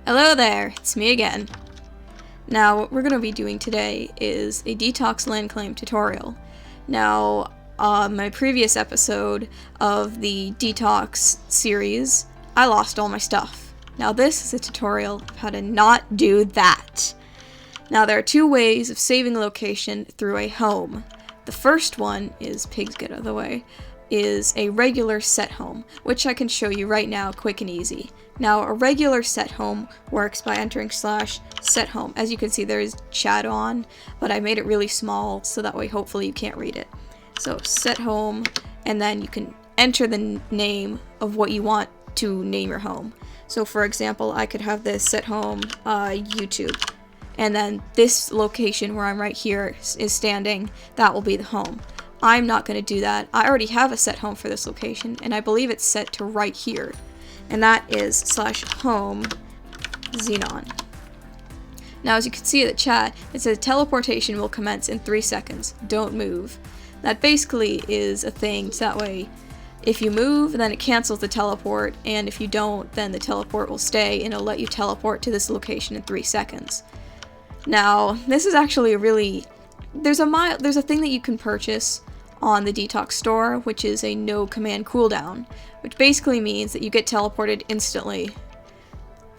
Hello there, it's me again. Now, what we're going to be doing today is a Detox land claim tutorial. Now, my previous episode of the Detox series, I lost all my stuff. Now this is a tutorial of how to not do that. Now there are two ways of saving a location through a home. The first one is, pigs get out of the way, is a regular set home, which I can show you right now quick and easy. Now a regular set home works by entering /set home. As you can see there is chat on, but I made it really small so that way hopefully you can't read it. So set home, and then you can enter the name of what you want to name your home. So for example, I could have this set home YouTube, and then this location where I'm right here is standing, that will be the home. I'm not going to do that. I already have a set home for this location, and I believe it's set to right here, and that is /home Xenon. Now as you can see in the chat, it says teleportation will commence in 3 seconds. Don't move. That basically is a thing, so that way if you move, then it cancels the teleport, and if you don't, then the teleport will stay and it'll let you teleport to this location in 3 seconds. Now, this is actually a really... There's a thing that you can purchase on the Detox store, which is a no command cooldown, which basically means that you get teleported instantly,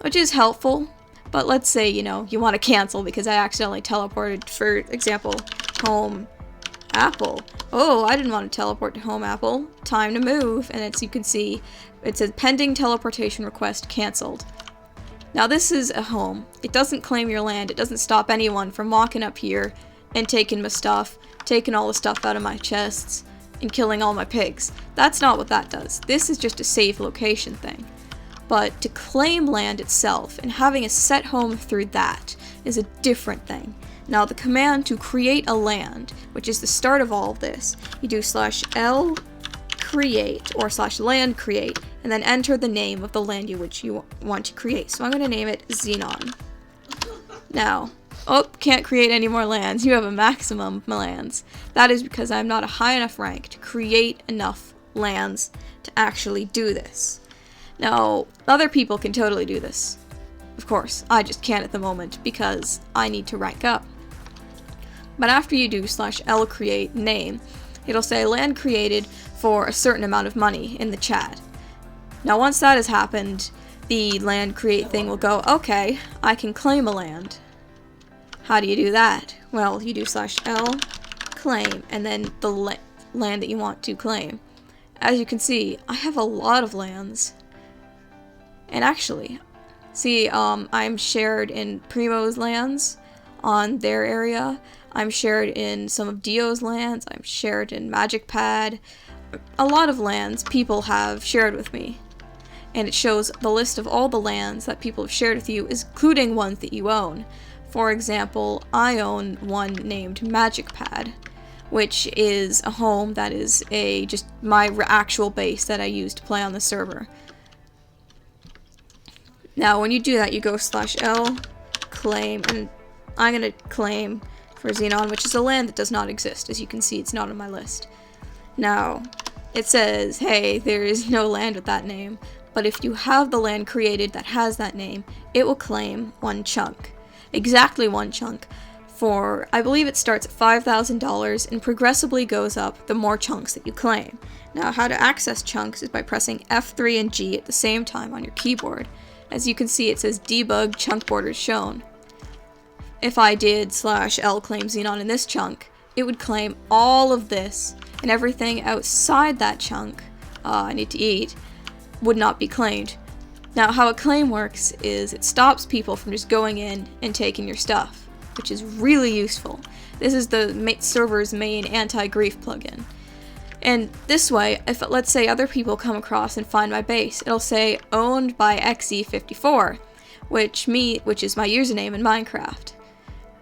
which is helpful. But let's say, you want to cancel because I accidentally teleported, for example, home Apple. Oh, I didn't want to teleport to home Apple. Time to move. And as you can see, it says pending teleportation request canceled. Now this is a home. It doesn't claim your land. It doesn't stop anyone from walking up here and taking my stuff, taking all the stuff out of my chests, and killing all my pigs. That's not what that does. This is just a safe location thing. But to claim land itself and having a set home through that is a different thing. Now the command to create a land, which is the start of all of this, you do /l create or /land create, and then enter the name of the land which you want to create. So I'm going to name it Xenon. Now, can't create any more lands. You have a maximum of lands. That is because I'm not a high enough rank to create enough lands to actually do this. Now, other people can totally do this. Of course, I just can't at the moment because I need to rank up. But after you do /l create name, it'll say land created for a certain amount of money in the chat. Now once that has happened, the land create thing will go, okay, I can claim a land. How do you do that? Well, you do /l claim, and then the land that you want to claim. As you can see, I have a lot of lands. And actually, see, I'm shared in Primo's lands on their area. I'm shared in some of Dio's lands. I'm shared in Magic Pad. A lot of lands people have shared with me. And it shows the list of all the lands that people have shared with you, including ones that you own. For example, I own one named Magic Pad, which is a home that is just my actual base that I use to play on the server. Now, when you do that, you go /l claim, and I'm going to claim for Xenon, which is a land that does not exist. As you can see, it's not on my list. Now, it says, hey, there is no land with that name, but if you have the land created that has that name, it will claim one chunk. Exactly one chunk. For, I believe it starts at $5,000 and progressively goes up the more chunks that you claim. Now, how to access chunks is by pressing F3 and G at the same time on your keyboard. As you can see, it says debug chunk borders shown. If I did /l claim Xenon in this chunk, it would claim all of this, and everything outside that chunk, I need to eat, would not be claimed. Now, how a claim works is it stops people from just going in and taking your stuff, which is really useful. This is the server's main anti-grief plugin. And this way, if let's say other people come across and find my base, it'll say owned by XE54, which is my username in Minecraft.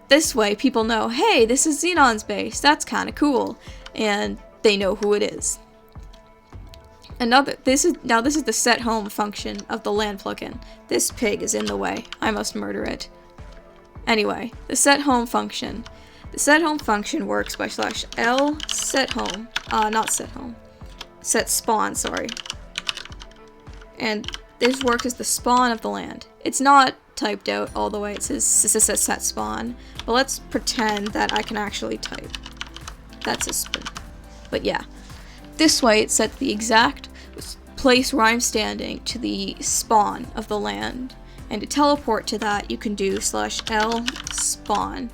This way, people know, hey, this is Xenon's base. That's kind of cool, and they know who it is. This is the set home function of the land plugin. This pig is in the way. I must murder it. Anyway, the set home function. The set home function works by /l set home. Not set home. Set spawn, sorry. And this works as the spawn of the land. It's not typed out all the way. It says set spawn, but let's pretend that I can actually type. That's a spin. But yeah, this way it sets the exact place where I'm standing to the spawn of the land. And to teleport to that, you can do /L spawn.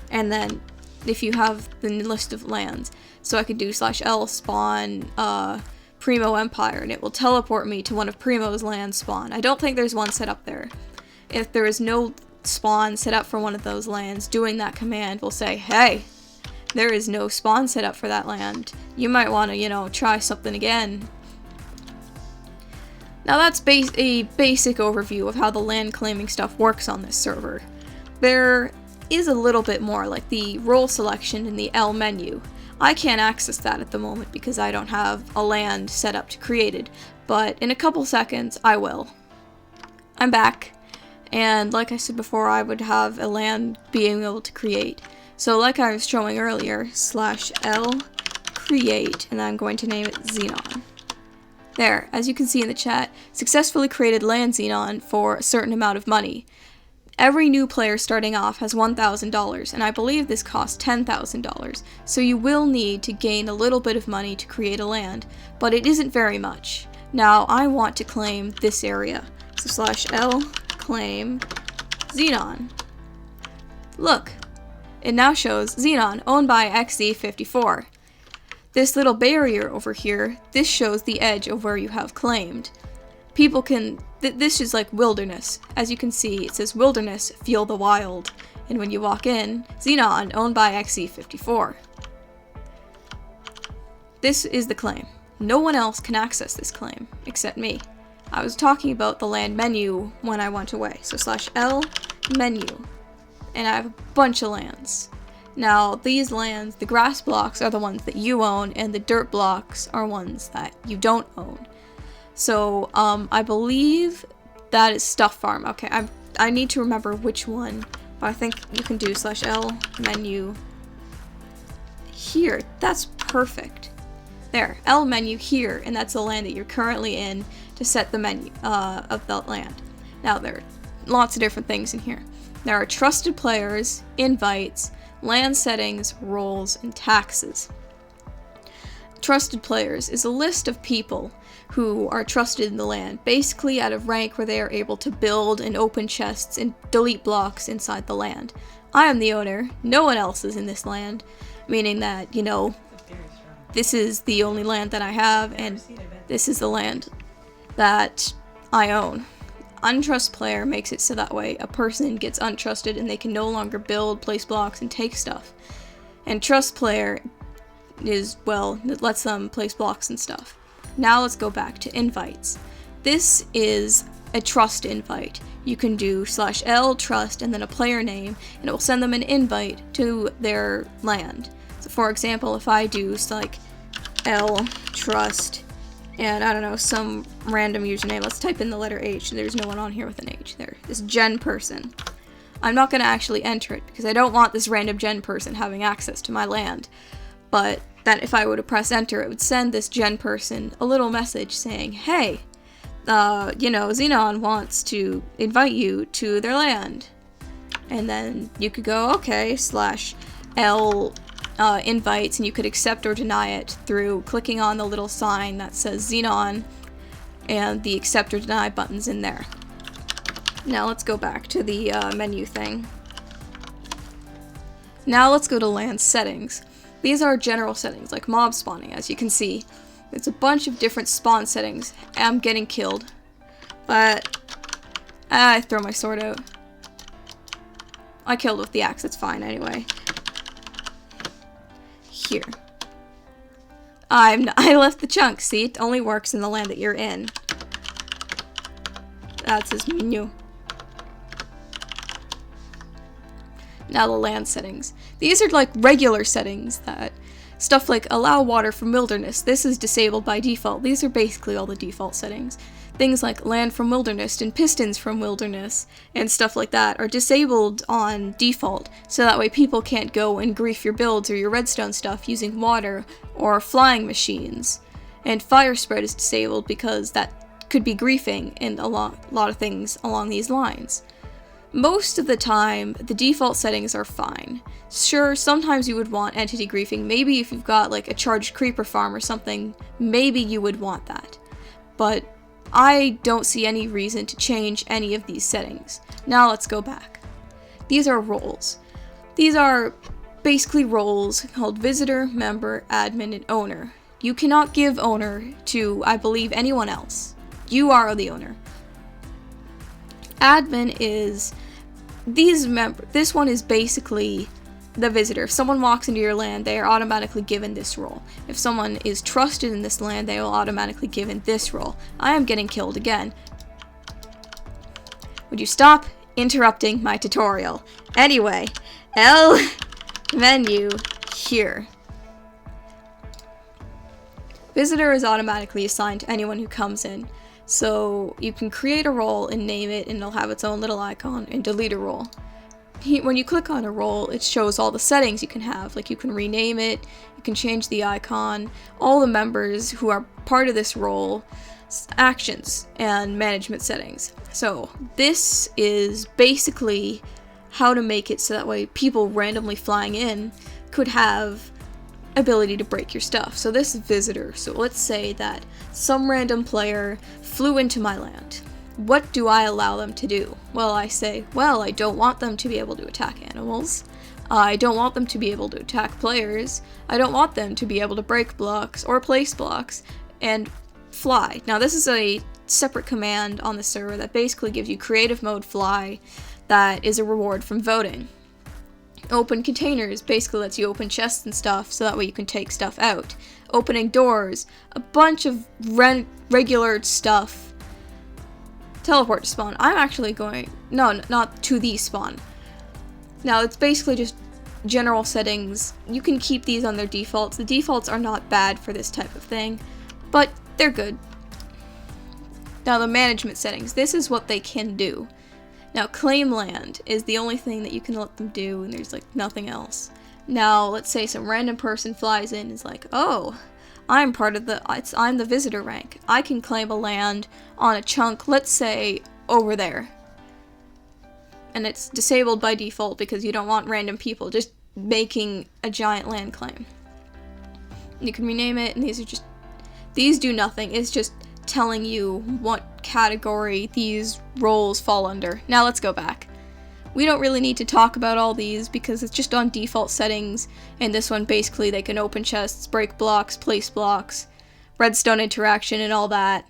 And then if you have the list of lands, so I could do /L spawn Primo Empire, and it will teleport me to one of Primo's land spawn. I don't think there's one set up there. If there is no spawn set up for one of those lands, doing that command will say, hey, there is no spawn set up for that land. You might want to, try something again. Now that's a basic overview of how the land claiming stuff works on this server. There is a little bit more, like the role selection in the L menu. I can't access that at the moment because I don't have a land set up to create it, but in a couple seconds I will. I'm back, and like I said before, I would have a land being able to create. So like I was showing earlier, /L create, and I'm going to name it Xenon. There, as you can see in the chat, successfully created land Xenon for a certain amount of money. Every new player starting off has $1,000, and I believe this costs $10,000, so you will need to gain a little bit of money to create a land, but it isn't very much. Now, I want to claim this area, so /L claim Xenon. Look, it now shows Xenon owned by XZ54. This little barrier over here, this shows the edge of where you have claimed. People can, this is like wilderness. As you can see, it says wilderness, feel the wild. And when you walk in, Xenon, owned by XZ54. This is the claim. No one else can access this claim, except me. I was talking about the land menu when I went away. So /L menu. And I have a bunch of lands. Now, these lands, the grass blocks are the ones that you own, and the dirt blocks are ones that you don't own. So, I believe that is Stuff Farm. Okay, I need to remember which one, but I think you can do /L menu here. That's perfect. There, L menu here, and that's the land that you're currently in to set the menu of that land. Now, there are lots of different things in here. There are trusted players, invites, land settings, roles, and taxes. Trusted players is a list of people who are trusted in the land, basically out of rank where they are able to build and open chests and delete blocks inside the land. I am the owner, no one else is in this land, meaning that, this is the only land that I have, and this is the land that I own. Untrust player makes it so that way a person gets untrusted and they can no longer build, place blocks, and take stuff. And trust player is, well, it lets them place blocks and stuff. Now let's go back to invites. This is a trust invite. You can do /L trust and then a player name, and it will send them an invite to their land. So for example, if I do like L trust and I don't know, some random username, let's type in the letter H. There's no one on here with an H. There, this gen person. I'm not going to actually enter it because I don't want this random gen person having access to my land. But that if I were to press enter, it would send this gen person a little message saying, hey, Xenon wants to invite you to their land. And then you could go, okay, /L invites, and you could accept or deny it through clicking on the little sign that says Xenon and the accept or deny buttons in there. Now let's go back to the menu thing. Now let's go to land settings. These are general settings, like mob spawning, as you can see. It's a bunch of different spawn settings. I'm getting killed. But I throw my sword out. I killed with the axe, it's fine anyway. Here. I left the chunk. See, it only works in the land that you're in. That's his menu. Now the land settings. These are like regular settings that stuff like allow water from wilderness. This is disabled by default. These are basically all the default settings. Things like land from wilderness and pistons from wilderness and stuff like that are disabled on default, so that way people can't go and grief your builds or your redstone stuff using water or flying machines. And fire spread is disabled because that could be griefing and a lot of things along these lines. Most of the time, the default settings are fine. Sure, sometimes you would want entity griefing. Maybe if you've got like a charged creeper farm or something, maybe you would want that. But I don't see any reason to change any of these settings. Now let's go back. These are roles. These are basically roles called visitor, member, admin, and owner. You cannot give owner to, I believe, anyone else. You are the owner. Admin is this one is basically the visitor. If someone walks into your land, they are automatically given this role. If someone is trusted in this land, they will automatically given this role. I am getting killed again. Would you stop interrupting my tutorial? Anyway, L menu here. Visitor is automatically assigned to anyone who comes in. So you can create a role and name it, and it'll have its own little icon, and delete a role. When you click on a role, it shows all the settings you can have. Like you can rename it, you can change the icon, all the members who are part of this role, actions, and management settings. So this is basically how to make it so that way people randomly flying in could have ability to break your stuff. So this visitor, so let's say that some random player flew into my land. What do I allow them to do? Well, I say, well, I don't want them to be able to attack animals. I don't want them to be able to attack players. I don't want them to be able to break blocks or place blocks and fly. Now this is a separate command on the server that basically gives you creative mode fly that is a reward from voting. Open containers basically lets you open chests and stuff so that way you can take stuff out. Opening doors, a bunch of regular stuff. Teleport to spawn. I'm actually going, no, not to the spawn. Now it's basically just general settings. You can keep these on their defaults. The defaults are not bad for this type of thing, but they're good. Now the management settings, this is what they can do. Now, claim land is the only thing that you can let them do, and there's like nothing else. Now, let's say some random person flies in and is like, oh, I'm the visitor rank. I can claim a land on a chunk, let's say, over there. And it's disabled by default because you don't want random people just making a giant land claim. You can rename it, and these do nothing. It's just telling you what category these roles fall under. Now let's go back. We don't really need to talk about all these because it's just on default settings, and this one basically they can open chests, break blocks, place blocks, redstone interaction, and all that.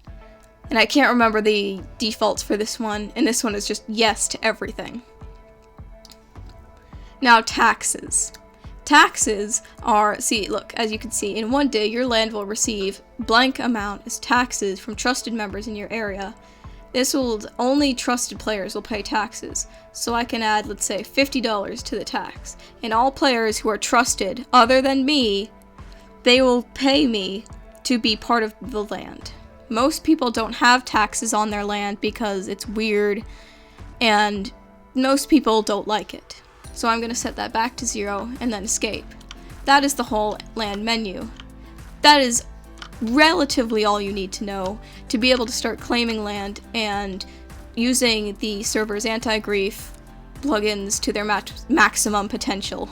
And I can't remember the defaults for this one, and this one is just yes to everything. Now taxes. Taxes are, see, look, as you can see, in one day your land will receive blank amount as taxes from trusted members in your area. This will, only trusted players will pay taxes. So I can add, let's say, $50 to the tax. And all players who are trusted, other than me, they will pay me to be part of the land. Most people don't have taxes on their land because it's weird, and most people don't like it. So I'm going to set that back to 0 and then escape. That is the whole land menu. That is relatively all you need to know to be able to start claiming land and using the server's anti-grief plugins to their maximum potential.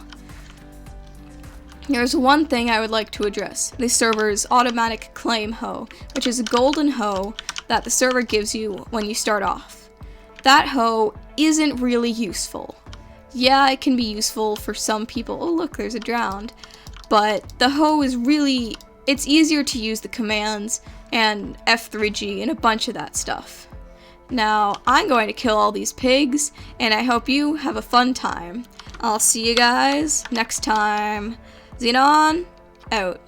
There's one thing I would like to address, the server's automatic claim hoe, which is a golden hoe that the server gives you when you start off. That hoe isn't really useful. Yeah, it can be useful for some people. Oh look, there's a drowned. But the hoe is really, it's easier to use the commands and F3G and a bunch of that stuff. Now, I'm going to kill all these pigs, and I hope you have a fun time. I'll see you guys next time. Xenon, out.